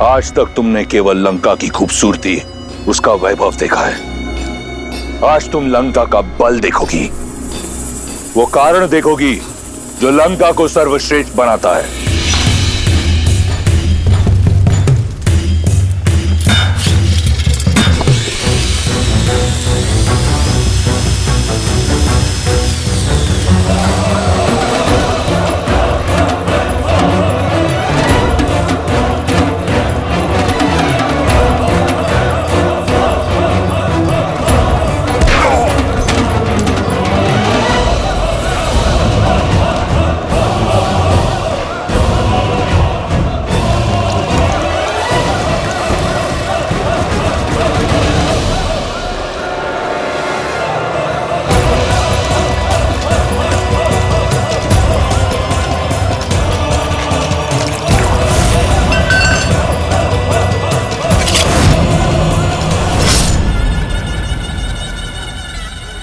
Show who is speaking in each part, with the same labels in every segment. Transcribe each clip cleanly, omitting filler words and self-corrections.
Speaker 1: आज तक तुमने केवल लंका की खूबसूरती, उसका वैभव देखा है। आज तुम लंका का बल देखोगी, वो कारण देखोगी जो लंका को सर्वश्रेष्ठ बनाता है।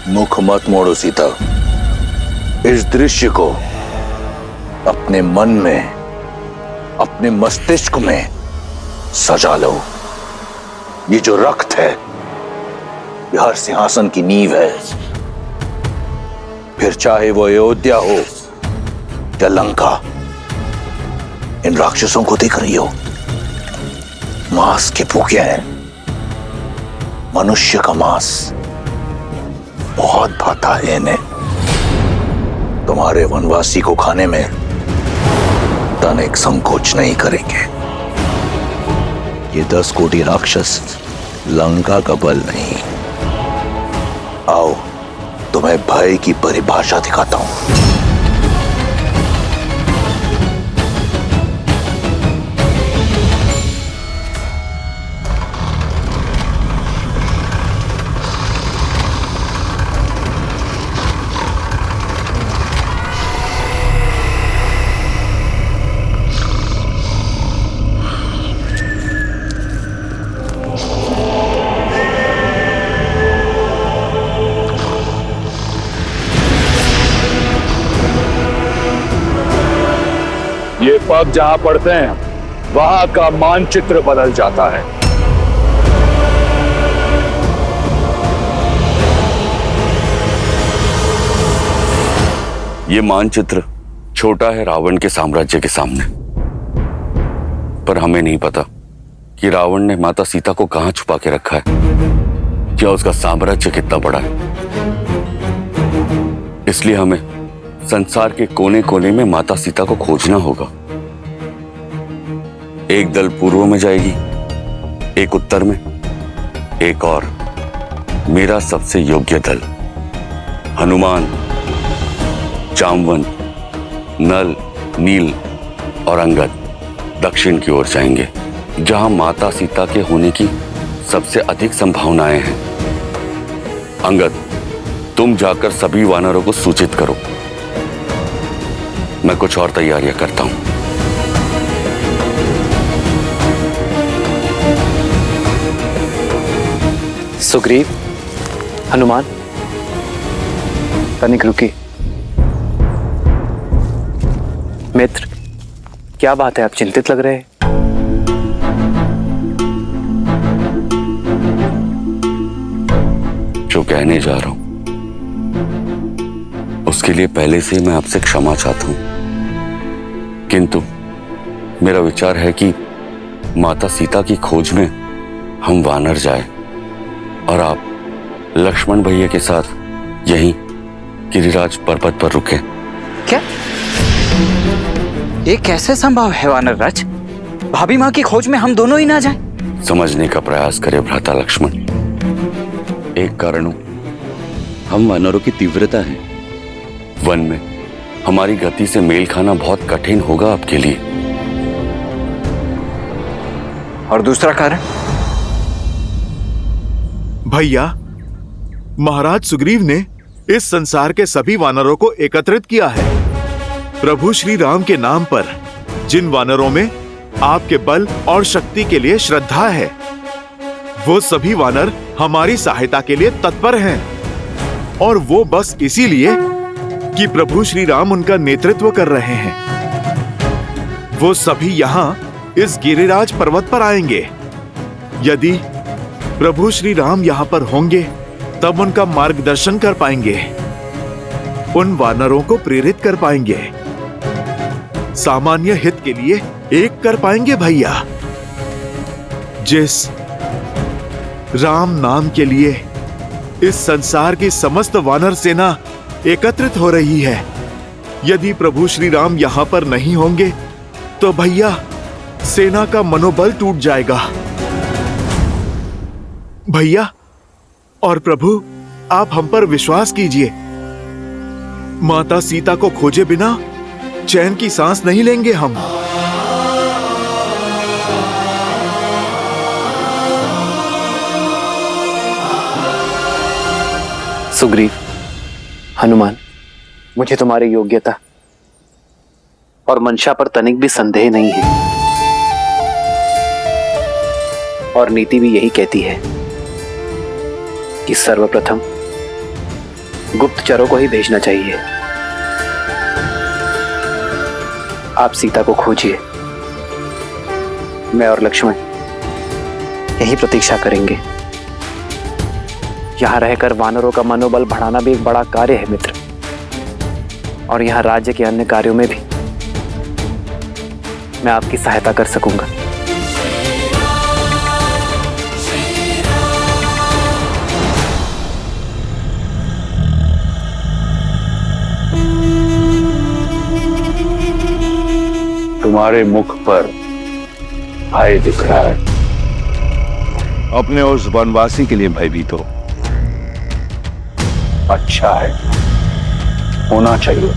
Speaker 1: मुख मत मोड़ो सीता, इस दृश्य को अपने मन में, अपने मस्तिष्क में सजा लो। ये जो रक्त है, ये हर सिंहासन की नींव है। फिर चाहे वो अयोध्या हो या लंका, इन राक्षसों को देख रही हो, मांस के भूखे हैं। मनुष्य का मांस बहुत भाता है इन्हें। तुम्हारे वनवासी को खाने में तनिक संकोच नहीं करेंगे। ये 10 कोटि राक्षस लंका का बल नहीं। आओ, तुम्हें भय की परिभाषा दिखाता हूं। ये पग जहां पड़ते हैं, वहां का मानचित्र बदल जाता है।
Speaker 2: ये मानचित्र छोटा है रावण के साम्राज्य के सामने, पर हमें नहीं पता कि रावण ने माता सीता को कहां छुपा के रखा है, क्या उसका साम्राज्य कितना बड़ा है। इसलिए हमें संसार के कोने कोने में माता सीता को खोजना होगा। एक दल पूर्व में जाएगी, एक उत्तर में, एक और मेरा सबसे योग्य दल हनुमान, जामवंत, नल, नील और अंगद दक्षिण की ओर जाएंगे, जहां माता सीता के होने की सबसे अधिक संभावनाएं हैं। अंगद, तुम जाकर सभी वानरों को सूचित करो। मैं कुछ और तैयारियां करता हूं।
Speaker 3: सुग्रीव, हनुमान, तनिक रुकिए। मित्र, क्या बात है, आप चिंतित लग रहे हैं।
Speaker 2: जो कहने जा रहा हूं उसके लिए पहले से मैं आपसे क्षमा चाहता हूं, किंतु मेरा विचार है कि माता सीता की खोज में हम वानर जाए और आप लक्ष्मण भैया के साथ यहीं गिरिराज पर्वत पर रुके।
Speaker 3: क्या ये कैसे संभव है वानर राज? भाभी माँ की खोज में हम दोनों ही ना जाएं?
Speaker 2: समझने का प्रयास करे भ्राता लक्ष्मण। एक कारण हम वानरों की तीव्रता है। वन में हमारी गति से मेल खाना बहुत कठिन होगा आपके लिए।
Speaker 3: और दूसरा कारण?
Speaker 4: भैया, महाराज सुग्रीव ने इस संसार के सभी वानरों को एकत्रित किया है। प्रभु श्री राम के नाम पर जिन वानरों में आपके बल और शक्ति के लिए श्रद्धा है, वो सभी वानर हमारी सहायता के लिए तत्पर हैं। और वो बस इसीलिए कि प्रभु श्री राम उनका नेतृत्व कर रहे हैं। वो सभी यहाँ इस गिरिराज पर्वत पर आएंगे। यदि प्रभु श्री राम यहाँ पर होंगे तब उनका मार्गदर्शन कर पाएंगे, उन वानरों को प्रेरित कर पाएंगे, सामान्य हित के लिए एक कर पाएंगे भैया। जिस राम नाम के लिए इस संसार की समस्त वानर सेना एकत्रित हो रही है, यदि प्रभु श्री राम यहां पर नहीं होंगे तो भैया सेना का मनोबल टूट जाएगा। भैया और प्रभु, आप हम पर विश्वास कीजिए, माता सीता को खोजे बिना चैन की सांस नहीं लेंगे हम।
Speaker 5: सुग्रीव, हनुमान, मुझे तुम्हारी योग्यता और मंशा पर तनिक भी संदेह नहीं है, और नीति भी यही कहती है कि सर्वप्रथम गुप्तचरों को ही भेजना चाहिए। आप सीता को खोजिए, मैं और लक्ष्मण यही प्रतीक्षा करेंगे। यहां रहकर वानरों का मनोबल बढ़ाना भी एक बड़ा कार्य है मित्र, और यहां राज्य के अन्य कार्यों में भी मैं आपकी सहायता कर सकूंगा।
Speaker 1: तुम्हारे मुख पर भय दिख रहा है। अपने उस वनवासी के लिए भयभीत हो। अच्छा है, होना चाहिए।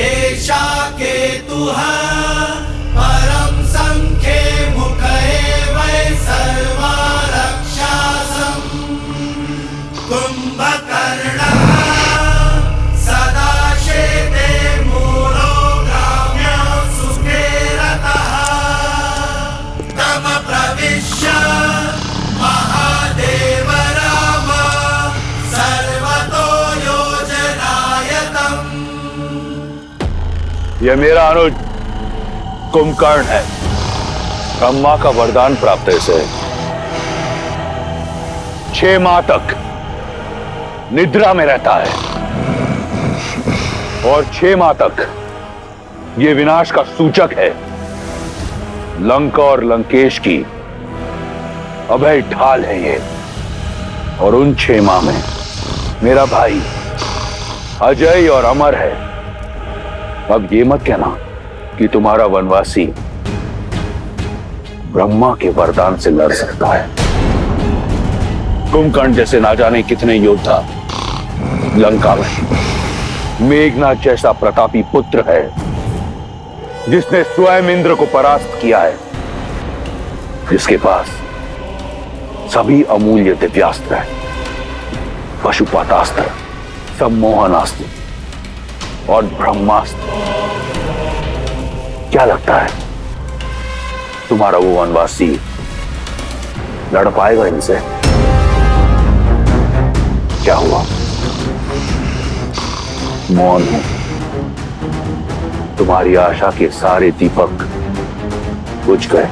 Speaker 6: एषा केतुः परम संख्ये मुखे वै सर्वा रक्षासम् कुंभकर्णः सदा शेते मूलो ग्राम्य सुखे रतः तम प्रविश्य महादेव राम सर्वतो योजनायतम्।
Speaker 1: यह मेरा अनुज कुंभकर्ण है। ब्रह्मा का वरदान प्राप्त है इसे। 6 माह तक निद्रा में रहता है और 6 माह तक यह विनाश का सूचक है। लंका और लंकेश की अभय ढाल है ये। और उन 6 माह में मेरा भाई अजय और अमर है। अब ये मत कहना कि तुम्हारा वनवासी ब्रह्मा के वरदान से लड़ सकता है। कुंभकर्ण जैसे ना जाने कितने योद्धा लंका में। मेघनाथ जैसा प्रतापी पुत्र है जिसने स्वयं इंद्र को परास्त किया है, जिसके पास सभी अमूल्य दिव्यास्त्र है, पशुपातास्त्र, सम्मोहनास्त्र और ब्रह्मास्त्र। क्या लगता है तुम्हारा वो वनवासी लड़ पाएगा इनसे? क्या हुआ? मौन है। तुम्हारी आशा के सारे दीपक बुझ गए।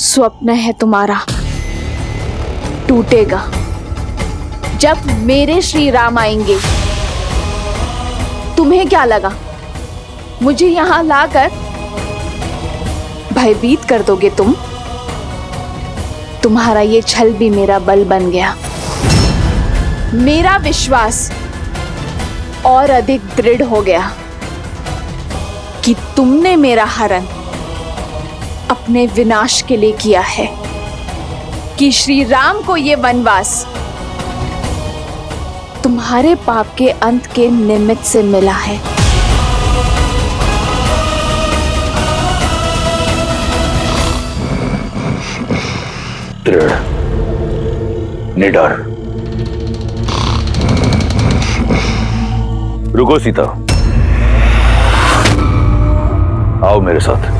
Speaker 7: स्वप्न है तुम्हारा, टूटेगा जब मेरे श्री राम आएंगे। तुम्हें क्या लगा मुझे यहां लाकर भयभीत कर दोगे तुम? तुम्हारा ये छल भी मेरा बल बन गया। मेरा विश्वास और अधिक दृढ़ हो गया कि तुमने मेरा हरण अपने विनाश के लिए किया है, कि श्री राम को ये वनवास तुम्हारे पाप के अंत के निमित्त से मिला है।
Speaker 1: दृढ़, निडर। रुको सीता, आओ मेरे साथ।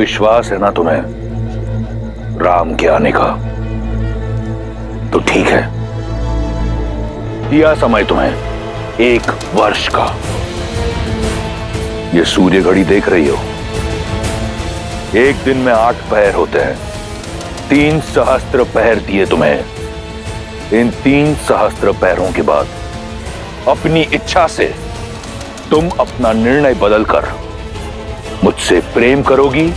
Speaker 1: विश्वास है ना तुम्हें राम के आने का? तो ठीक है, दिया समय तुम्हें 1 वर्ष का। ये सूर्य घड़ी देख रही हो, एक दिन में 8 पहर होते हैं। 3 सहस्त्र पहर दिए तुम्हें। इन 3 सहस्त्र पहरों के बाद अपनी इच्छा से तुम अपना निर्णय बदलकर मुझसे प्रेम करोगी,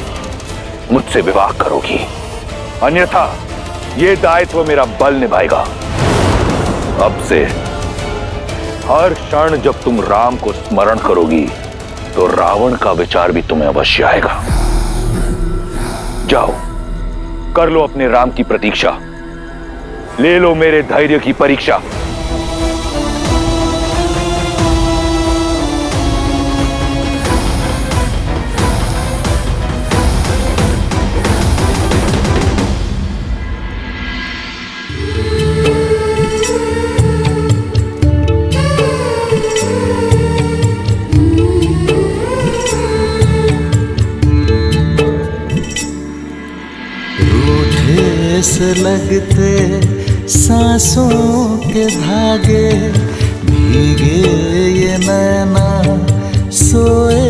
Speaker 1: मुझसे विवाह करोगी, अन्यथा यह दायित्व मेरा बल निभाएगा। अब से हर क्षण जब तुम राम को स्मरण करोगी तो रावण का विचार भी तुम्हें अवश्य आएगा। जाओ, कर लो अपने राम की प्रतीक्षा, ले लो मेरे धैर्य की परीक्षा।
Speaker 6: से लगते सांसों के धागे, भीगे ये नैना सोए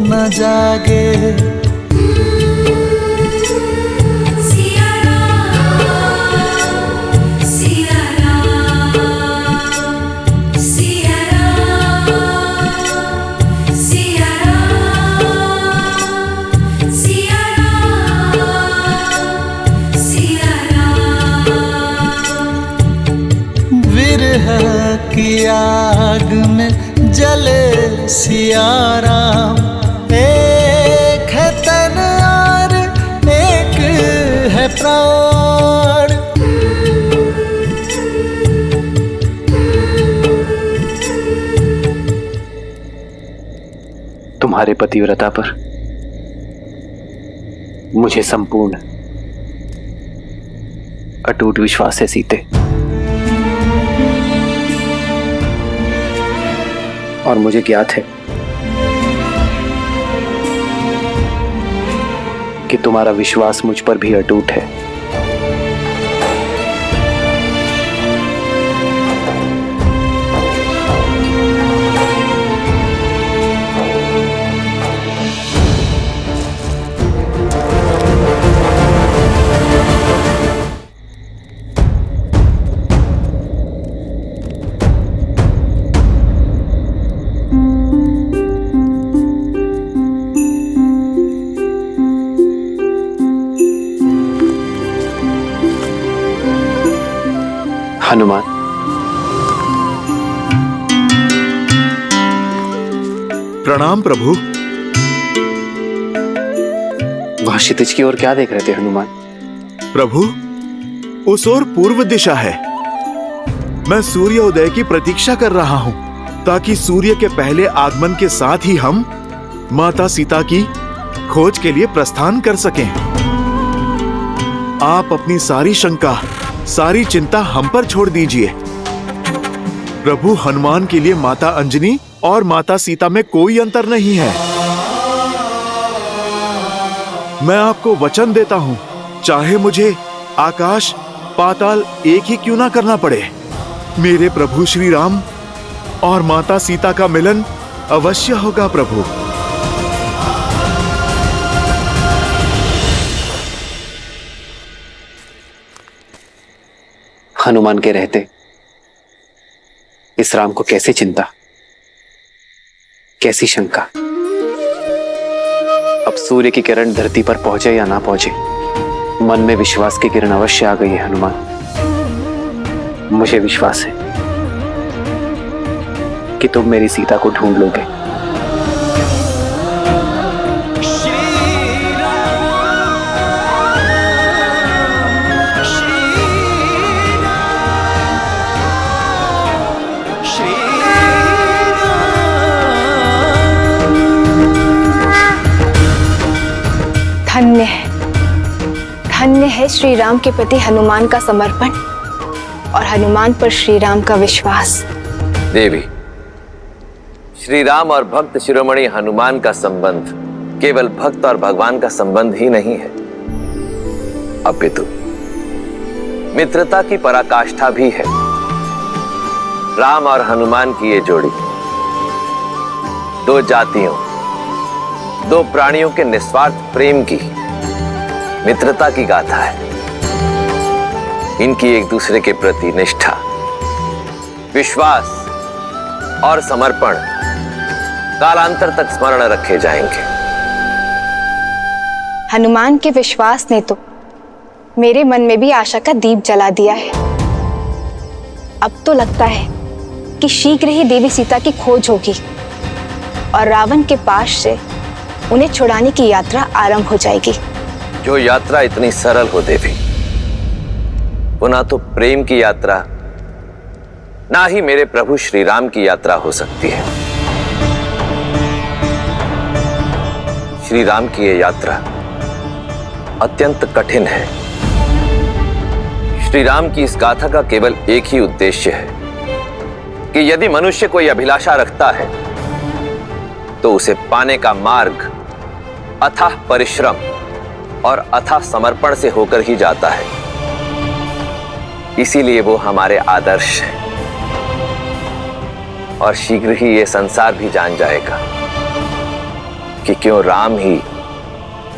Speaker 6: न जागे। सिया राम, सिया राम, सिया राम, सिया राम, सिया की आग में जले सिया राम। एक है तन और एक है प्राण।
Speaker 5: तुम्हारे पतिव्रता पर मुझे संपूर्ण अटूट विश्वास है सीते, और मुझे ज्ञात है कि तुम्हारा विश्वास मुझ पर भी अटूट है। हनुमान,
Speaker 4: प्रणाम प्रभु।
Speaker 5: वहां क्षितिज की ओर क्या देख रहे थे हनुमान?
Speaker 4: प्रभु, उस ओर पूर्व दिशा है। मैं सूर्योदय की प्रतीक्षा कर रहा हूं ताकि सूर्य के पहले आगमन के साथ ही हम माता सीता की खोज के लिए प्रस्थान कर सकें। आप अपनी सारी शंका, सारी चिंता हम पर छोड़ दीजिए। प्रभु, हनुमान के लिए माता अंजनी और माता सीता में कोई अंतर नहीं है। मैं आपको वचन देता हूं, चाहे मुझे आकाश पाताल एक ही क्यों ना करना पड़े, मेरे प्रभु श्री राम और माता सीता का मिलन अवश्य होगा। प्रभु,
Speaker 5: हनुमान के रहते इस राम को कैसी चिंता, कैसी शंका। अब सूर्य की किरण धरती पर पहुंचे या ना पहुंचे, मन में विश्वास की किरण अवश्य आ गई है हनुमान। मुझे विश्वास है कि तुम मेरी सीता को ढूंढ लोगे।
Speaker 8: धन्य है, धन्य है श्री राम के प्रति हनुमान का समर्पण और हनुमान पर श्री राम का विश्वास।
Speaker 9: देवी, श्री राम और भक्त शिरोमणि हनुमान का संबंध केवल भक्त और भगवान का संबंध ही नहीं है, अपितु मित्रता की पराकाष्ठा भी है। राम और हनुमान की ये जोड़ी दो जातियों, दो प्राणियों के निस्वार्थ प्रेम की, मित्रता की गाथा है। इनकी एक दूसरे के प्रति निष्ठा, विश्वास और समर्पण कालांतर तक स्मरण रखे जाएंगे।
Speaker 8: हनुमान के विश्वास ने तो मेरे मन में भी आशा का दीप जला दिया है। अब तो लगता है कि शीघ्र ही देवी सीता की खोज होगी और रावण के पास से उन्हें छुड़ाने की यात्रा आरंभ हो जाएगी।
Speaker 9: जो यात्रा इतनी सरल हो देवी, वो ना तो प्रेम की यात्रा, ना ही मेरे प्रभु श्री राम की यात्रा हो सकती है। श्री राम की ये यात्रा अत्यंत कठिन है। श्री राम की इस गाथा का केवल एक ही उद्देश्य है कि यदि मनुष्य कोई अभिलाषा रखता है तो उसे पाने का मार्ग अथाह परिश्रम और अथाह समर्पण से होकर ही जाता है। इसीलिए वो हमारे आदर्श है और शीघ्र ही ये संसार भी जान जाएगा कि क्यों राम ही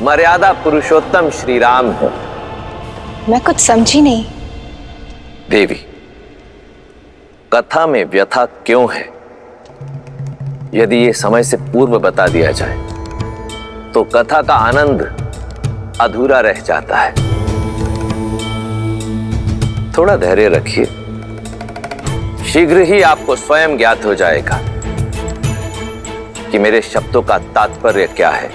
Speaker 9: मर्यादा पुरुषोत्तम श्री राम है।
Speaker 8: मैं कुछ समझी नहीं।
Speaker 9: देवी, कथा में व्यथा क्यों है, यदि ये समय से पूर्व बता दिया जाए तो कथा का आनंद अधूरा रह जाता है। थोड़ा धैर्य रखिए, शीघ्र ही आपको स्वयं ज्ञात हो जाएगा कि मेरे शब्दों का तात्पर्य क्या है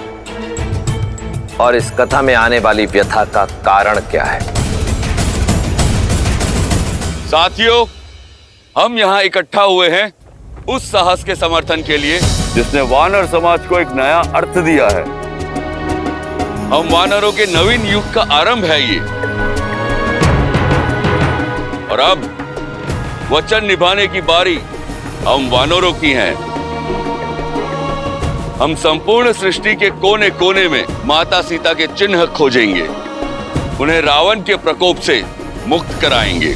Speaker 9: और इस कथा में आने वाली व्यथा का कारण क्या है।
Speaker 2: साथियों, हम यहाँ इकट्ठा हुए हैं उस साहस के समर्थन के लिए जिसने वानर समाज को एक नया अर्थ दिया है। हम वानरों के नवीन युग का आरंभ है ये, और अब वचन निभाने की बारी हम वानरों की है। हम संपूर्ण सृष्टि के कोने कोने में माता सीता के चिन्ह खोजेंगे, उन्हें रावण के प्रकोप से मुक्त कराएंगे।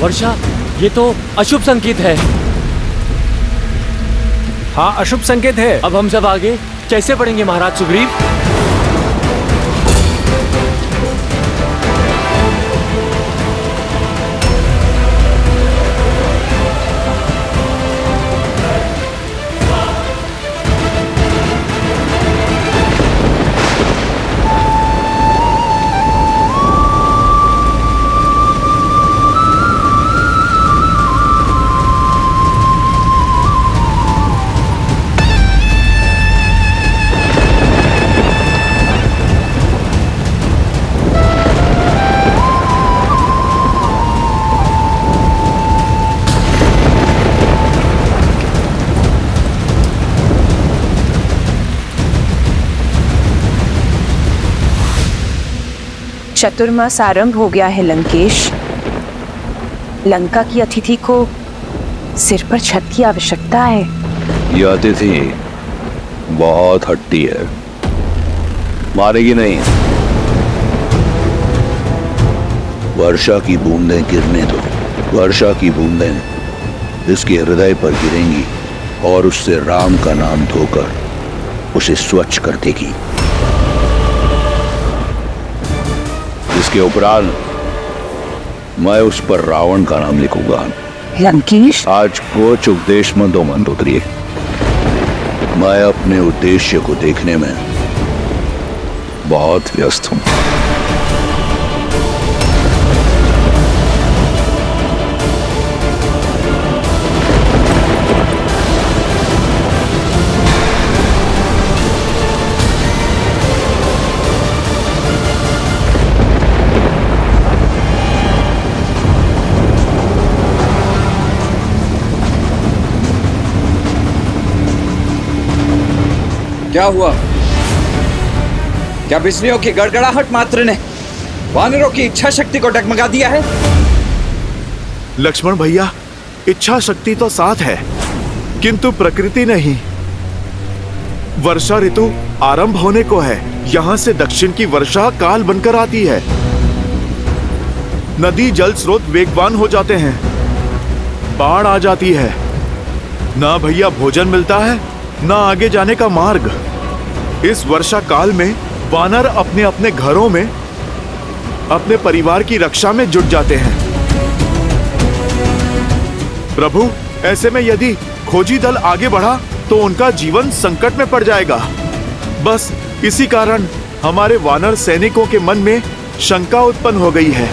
Speaker 10: वर्षा, ये तो अशुभ संकेत है।
Speaker 11: हाँ, अशुभ संकेत है।
Speaker 10: अब हम सब आगे कैसे बढ़ेंगे महाराज सुग्रीव?
Speaker 12: चतुर्मास आरंभ हो गया है लंकेश। लंका की अतिथि को सिर पर छत की आवश्यकता है।
Speaker 1: यह अतिथि बहुत हट्टी है, मारेगी नहीं। वर्षा की बूंदें गिरने दो। वर्षा की बूंदें इसके हृदय पर गिरेंगी और उससे राम का नाम धोकर उसे स्वच्छ कर देगी। इसके उपरांत मैं उस पर रावण का नाम लिखूंगा।
Speaker 12: लंकेश,
Speaker 1: आज कोच उपदेश में दो मन उतरिए। मैं अपने उद्देश्य को देखने में बहुत व्यस्त हूं।
Speaker 3: क्या हुआ? क्या बिजलियों की गड़गड़ाहट मात्र ने वानरों की इच्छा शक्ति को डगमगा दिया है?
Speaker 4: लक्ष्मण भैया, इच्छा शक्ति तो साथ है, किंतु प्रकृति नहीं। वर्षा ऋतु आरंभ होने को है। यहाँ से दक्षिण की वर्षा काल बनकर आती है। नदी जल स्रोत वेगवान हो जाते हैं। बाढ़ आ जाती है। ना भैया भोजन मिलता है, ना आगे जाने का मार्ग। इस वर्षा काल में वानर अपने अपने घरों में अपने परिवार की रक्षा में जुट जाते हैं। प्रभु, ऐसे में यदि खोजी दल आगे बढ़ा तो उनका जीवन संकट में पड़ जाएगा। बस इसी कारण हमारे वानर सैनिकों के मन में शंका उत्पन्न हो गई है।